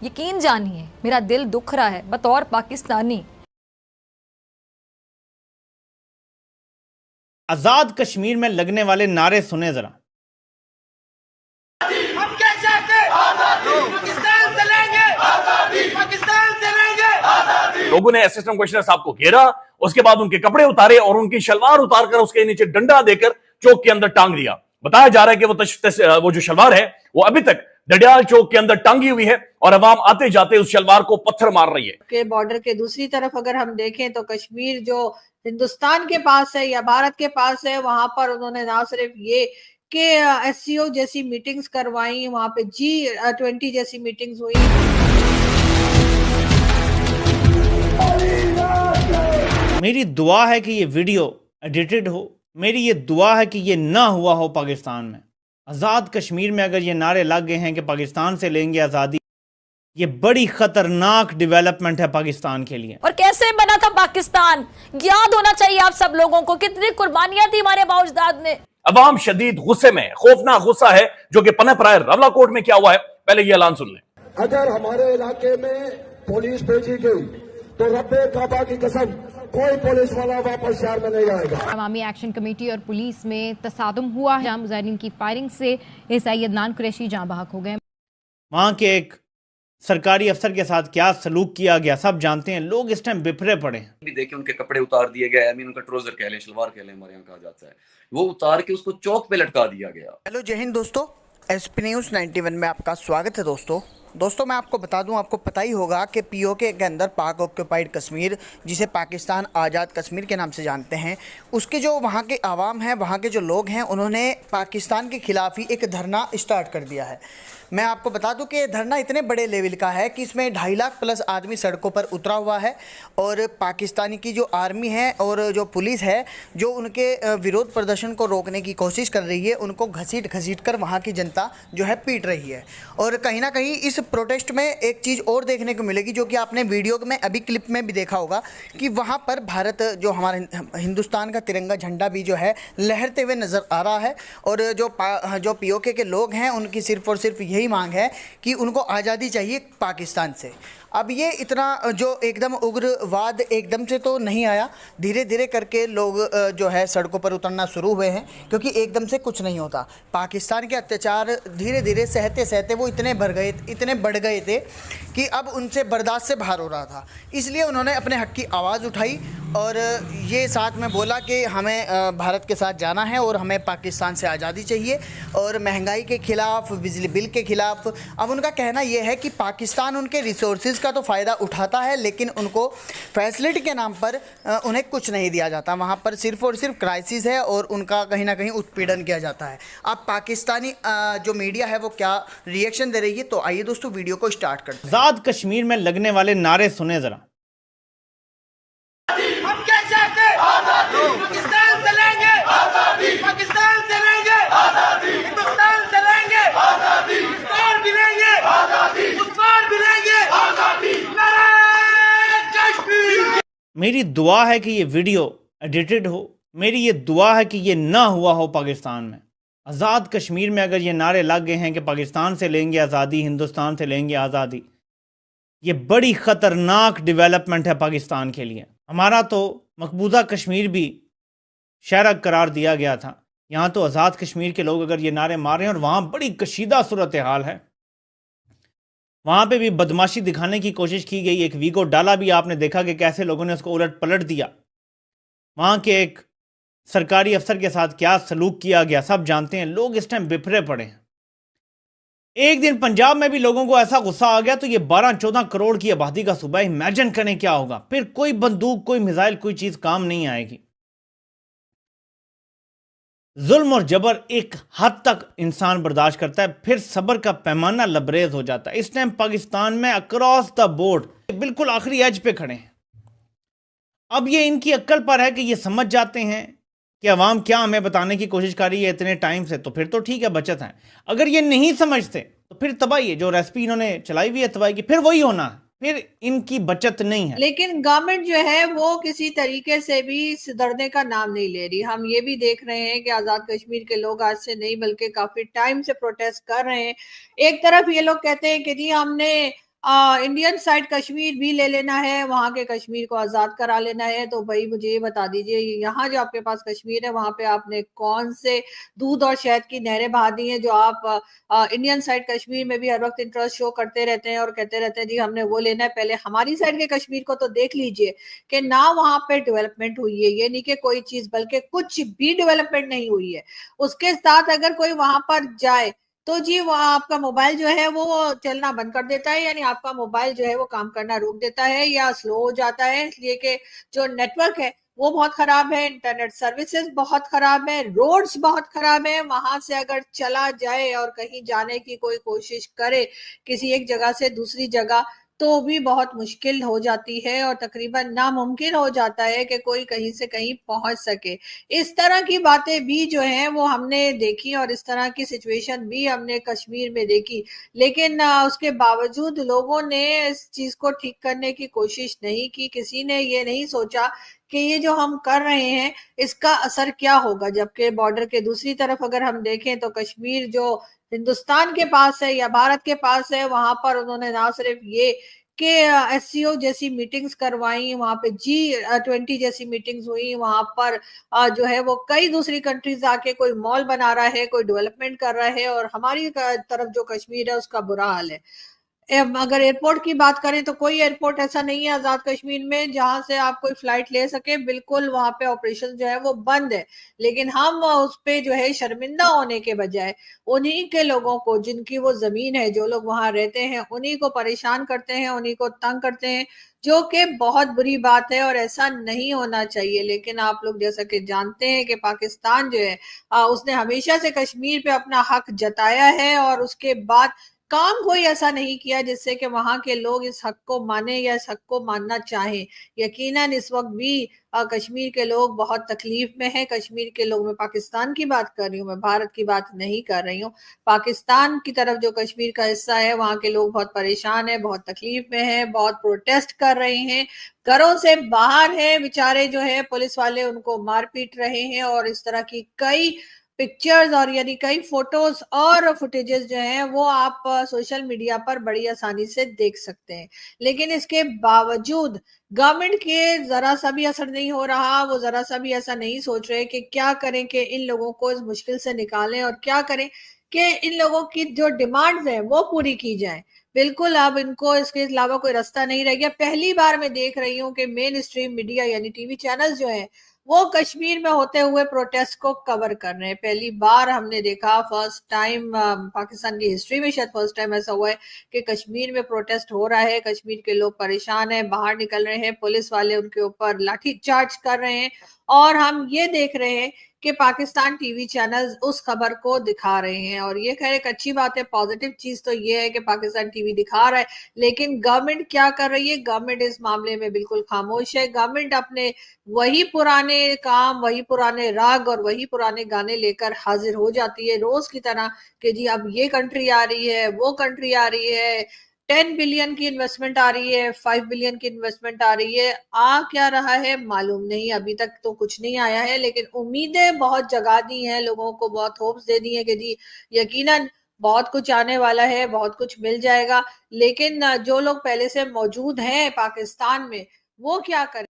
यकीन जानिए मेरा दिल दुख रहा है बतौर पाकिस्तानी। आजाद कश्मीर में लगने वाले नारे सुने जरा। हम क्या चाहते पाकिस्तान से लेंगे पाकिस्तान से लेंगे। लोगों ने असिस्टेंट कमिश्नर साहब को घेरा, उसके बाद उनके कपड़े उतारे और उनकी शलवार उतारकर उसके नीचे डंडा देकर चौक के अंदर टांग दिया। बताया जा रहा है कि वो जो शलवार है वो अभी तक डडियाल चौक के अंदर टांगी हुई है और अवाम आते जाते उस शलवार को पत्थर मार रही है। के बॉर्डर के दूसरी तरफ अगर हम देखें तो कश्मीर जो हिंदुस्तान के पास है या भारत के पास है, वहां पर उन्होंने ना सिर्फ ये कि एससीओ जैसी मीटिंग्स करवाई, वहां पे G20 जैसी मीटिंग्स हुई। मेरी दुआ है कि ये वीडियो एडिटेड हो, मेरी ये दुआ है कि ये ना हुआ हो पाकिस्तान में। आज़ाद कश्मीर में अगर ये नारे लग गए हैं कि पाकिस्तान से लेंगे आज़ादी, ये बड़ी खतरनाक डेवलपमेंट है पाकिस्तान के लिए। और कैसे बना था पाकिस्तान, याद होना चाहिए आप सब लोगों को, कितनी कुर्बानियां थी हमारे बाउजदाद ने। अवाम शदीद गुस्से में, खौफनाक गुस्सा है जो कि पनप रहा है। रवलाकोट में क्या हुआ है, पहले ये ऐलान सुन लें। अगर हमारे इलाके में पुलिस भेजी गई तो रब्बे काबा की कसम कोई पुलिस वाला वापस शहर में नहीं आएगा। अवामी एक्शन कमेटी और पुलिस में तसादुम हुआ है, जहां मुजाहिदीन की फायरिंग से एएसआई अदनान कुरैशी जान बहक हो गए। वहां के एक सरकारी अफसर के साथ क्या सलूक किया गया सब जानते हैं। लोग इस टाइम बिफरे पड़े हैं। भी देखिए उनके कपड़े उतार दिए गए, उनका ट्राउजर कह लें, शलवार कह लें, हमारे यहाँ कहा जाता है, वो उतार के उसको चौक पे लटका दिया गया। हेलो जय हिंद दोस्तों, एसपी न्यूज़ 91 में आपका स्वागत है। दोस्तों मैं आपको बता दूं, आपको पता ही होगा कि पीओके के अंदर पाक ऑक्यूपाइड कश्मीर, जिसे पाकिस्तान आज़ाद कश्मीर के नाम से जानते हैं, उसके जो वहाँ के आवाम हैं, वहाँ के जो लोग हैं, उन्होंने पाकिस्तान के ख़िलाफ़ ही एक धरना स्टार्ट कर दिया है। मैं आपको बता दूं कि धरना इतने बड़े लेवल का है कि इसमें 2.5 लाख प्लस आदमी सड़कों पर उतरा हुआ है और पाकिस्तानी की जो आर्मी है और जो पुलिस है, जो उनके विरोध प्रदर्शन को रोकने की कोशिश कर रही है, उनको घसीट कर वहाँ की जनता जो है पीट रही है। और कहीं ना कहीं इस प्रोटेस्ट में एक चीज़ और देखने को मिलेगी, जो कि आपने वीडियो में अभी क्लिप में भी देखा होगा कि वहाँ पर भारत जो हमारे हिंदुस्तान का तिरंगा झंडा भी जो है लहरते हुए नज़र आ रहा है। और जो पीओके के लोग हैं, उनकी सिर्फ और सिर्फ यही मांग है कि उनको आज़ादी चाहिए पाकिस्तान से। अब ये इतना जो एकदम उग्रवाद एकदम से तो नहीं आया, धीरे धीरे करके लोग जो है सड़कों पर उतरना शुरू हुए हैं, क्योंकि एकदम से कुछ नहीं होता। पाकिस्तान के अत्याचार धीरे धीरे सहते सहते वो इतने बढ़ गए थे कि अब उनसे बर्दाश्त से बाहर हो रहा था। इसलिए उन्होंने अपने हक की आवाज़ उठाई और ये साथ में बोला कि हमें भारत के साथ जाना है और हमें पाकिस्तान से आज़ादी चाहिए। और महंगाई के ख़िलाफ़, बिजली बिल के ख़िलाफ़ अब उनका कहना यह है कि पाकिस्तान उनके रिसोर्सेज का तो फ़ायदा उठाता है, लेकिन उनको फैसिलिटी के नाम पर उन्हें कुछ नहीं दिया जाता। वहाँ पर सिर्फ और सिर्फ क्राइसिस है और उनका कहीं ना कहीं उत्पीड़न किया जाता है। अब पाकिस्तानी जो मीडिया है वो क्या रिएक्शन दे रही है, तो आइए दोस्तों वीडियो को स्टार्ट करते हैं। आज़ाद कश्मीर में लगने वाले नारे सुने जरा। हम क्या चाहते पाकिस्तान से लेंगे पाकिस्तान से लेंगे हिंदुस्तान से लेंगे इस पार भी लेंगे उस पार भी लेंगे। नारे कश्मीर। मेरी दुआ है कि ये वीडियो एडिटेड हो, मेरी ये दुआ है कि ये ना हुआ हो पाकिस्तान में। आज़ाद कश्मीर में अगर ये नारे लग गए हैं कि पाकिस्तान से लेंगे आज़ादी, हिंदुस्तान से लेंगे आज़ादी, ये बड़ी ख़तरनाक डेवलपमेंट है पाकिस्तान के लिए। हमारा तो मकबूजा कश्मीर भी शहर करार दिया गया था, यहाँ तो आज़ाद कश्मीर के लोग अगर ये नारे मार रहे हैं और वहाँ बड़ी कशीदा सूरत हाल है, वहाँ पे भी बदमाशी दिखाने की कोशिश की गई। एक वीडियो डाला भी आपने देखा कि कैसे लोगों ने उसको उलट पलट दिया। वहाँ के एक सरकारी अफसर के साथ क्या सलूक किया गया सब जानते हैं। लोग इस टाइम बिफरे पड़े हैं। एक दिन पंजाब में भी लोगों को ऐसा गुस्सा आ गया तो ये 12-14 करोड़ की आबादी का सूबा, इमेजिन करें क्या होगा। फिर कोई बंदूक, कोई मिसाइल, कोई चीज काम नहीं आएगी। जुल्म और जबर एक हद तक इंसान बर्दाश्त करता है, फिर सब्र का पैमाना लबरेज हो जाता है। इस टाइम पाकिस्तान में अक्रॉस द बोर्ड बिल्कुल आखिरी एज पे खड़े हैं। अब ये इनकी अक्ल पर है कि ये समझ जाते हैं कि अवाम क्या हमें बताने की कोशिश कर रही है इतने टाइम से, तो फिर तो ठीक है, बचत है। अगर ये नहीं समझते तो फिर तबाही है। जो रेसिपी इन्होंने चलाई हुई है तबाही की, फिर वही होना है, फिर इनकी बचत नहीं है। लेकिन गवर्नमेंट जो है वो किसी तरीके से भी सुधरने का नाम नहीं ले रही। हम ये भी देख रहे हैं कि आजाद कश्मीर के लोग आज से नहीं बल्कि काफी टाइम से प्रोटेस्ट कर रहे हैं। एक तरफ ये लोग कहते हैं कि जी हमने इंडियन साइड कश्मीर भी ले लेना है, वहां के कश्मीर को आजाद करा लेना है, तो भाई मुझे ये बता दीजिए, यहाँ जो आपके पास कश्मीर है वहां पे आपने कौन से दूध और शहद की नहरें बहा दी हैं जो आप इंडियन साइड कश्मीर में भी हर वक्त इंटरेस्ट शो करते रहते हैं और कहते रहते हैं जी हमने वो लेना है। पहले हमारी साइड के कश्मीर को तो देख लीजिए कि ना वहां पे डेवलपमेंट हुई है, ये नहीं कि कोई चीज, बल्कि कुछ भी डेवलपमेंट नहीं हुई है। उसके साथ अगर कोई वहां पर जाए तो जी वहाँ आपका मोबाइल जो है वो चलना बंद कर देता है, यानी आपका मोबाइल जो है वो काम करना रोक देता है या स्लो हो जाता है, इसलिए कि जो नेटवर्क है वो बहुत खराब है, इंटरनेट सर्विसेज बहुत खराब है, रोड्स बहुत खराब है। वहां से अगर चला जाए और कहीं जाने की कोई कोशिश करे किसी एक जगह से दूसरी जगह, तो भी बहुत मुश्किल हो जाती है और तकरीबन नामुमकिन हो जाता है कि कोई कहीं से कहीं पहुंच सके। इस तरह की बातें भी जो हैं वो हमने देखी और इस तरह की सिचुएशन भी हमने कश्मीर में देखी, लेकिन उसके बावजूद लोगों ने इस चीज को ठीक करने की कोशिश नहीं की। किसी ने ये नहीं सोचा कि ये जो हम कर रहे हैं इसका असर क्या होगा, जबकि बॉर्डर के दूसरी तरफ अगर हम देखें तो कश्मीर जो हिंदुस्तान के पास है या भारत के पास है, वहां पर उन्होंने ना सिर्फ ये कि एससीओ जैसी मीटिंग्स करवाई, वहां पे G20 जैसी मीटिंग्स हुई, वहां पर जो है वो कई दूसरी कंट्रीज आके कोई मॉल बना रहा है, कोई डेवलपमेंट कर रहा है, और हमारी तरफ जो कश्मीर है उसका बुरा हाल है। अगर एयरपोर्ट की बात करें तो कोई एयरपोर्ट ऐसा नहीं है आजाद कश्मीर में जहां से आप कोई फ्लाइट ले सके, बिल्कुल वहां पे ऑपरेशन जो है वो बंद है। लेकिन हम उस पे जो है शर्मिंदा होने के बजाय उन्हीं के लोगों को जिनकी वो जमीन है, जो लोग वहां रहते हैं, उन्हीं को परेशान करते हैं, उन्हीं को तंग करते हैं, जो कि बहुत बुरी बात है और ऐसा नहीं होना चाहिए। लेकिन आप लोग जैसा कि जानते हैं कि पाकिस्तान जो है उसने हमेशा से कश्मीर पे अपना हक जताया है और उसके बाद काम कोई ऐसा नहीं किया जिससे कि वहां के लोग इस हक को माने या इस हक को मानना चाहें। यकीनन इस वक्त भी कश्मीर के लोग बहुत तकलीफ में हैं। कश्मीर के लोग, मैं पाकिस्तान की बात कर रही हूँ, मैं भारत की बात नहीं कर रही हूँ। पाकिस्तान की तरफ जो कश्मीर का हिस्सा है वहां के लोग बहुत परेशान है, बहुत तकलीफ में है, बहुत प्रोटेस्ट कर रहे हैं, घरों से बाहर है बेचारे, जो है पुलिस वाले उनको मार पीट रहे हैं, और इस तरह की कई पिक्चर्स और यानी कई फोटोज और फुटेजेस जो हैं वो आप सोशल मीडिया पर बड़ी आसानी से देख सकते हैं। लेकिन इसके बावजूद गवर्नमेंट के जरा सा भी असर नहीं हो रहा, वो जरा सा भी ऐसा नहीं सोच रहे कि क्या करें कि इन लोगों को इस मुश्किल से निकालें और क्या करें कि इन लोगों की जो डिमांड्स हैं वो पूरी की जाए। बिल्कुल अब इनको इसके अलावा कोई रास्ता नहीं रह गया। पहली बार मैं देख रही हूँ कि मेन स्ट्रीम मीडिया यानी टीवी चैनल्स जो है वो कश्मीर में होते हुए प्रोटेस्ट को कवर कर रहे हैं। पहली बार हमने देखा, फर्स्ट टाइम पाकिस्तान की हिस्ट्री में शायद फर्स्ट टाइम ऐसा हुआ है कि कश्मीर में प्रोटेस्ट हो रहा है, कश्मीर के लोग परेशान हैं, बाहर निकल रहे हैं, पुलिस वाले उनके ऊपर लाठी चार्ज कर रहे हैं, और हम ये देख रहे हैं कि पाकिस्तान टीवी चैनल्स उस खबर को दिखा रहे हैं। और ये खैर एक अच्छी बात है, पॉजिटिव चीज तो ये है कि पाकिस्तान टीवी दिखा रहा है। लेकिन गवर्नमेंट क्या कर रही है? गवर्नमेंट इस मामले में बिल्कुल खामोश है। गवर्नमेंट अपने वही पुराने काम, वही पुराने राग और वही पुराने गाने लेकर हाजिर हो जाती है रोज की तरह कि जी अब ये कंट्री आ रही है, वो कंट्री आ रही है, 10 बिलियन की इन्वेस्टमेंट आ रही है, 5 बिलियन की इन्वेस्टमेंट आ रही है। आ क्या रहा है मालूम नहीं, अभी तक तो कुछ नहीं आया है, लेकिन उम्मीदें बहुत जगा दी हैं, लोगों को बहुत होप्स दे दी है कि जी यकीनन बहुत कुछ आने वाला है, बहुत कुछ मिल जाएगा। लेकिन जो लोग पहले से मौजूद हैं पाकिस्तान में वो क्या करें?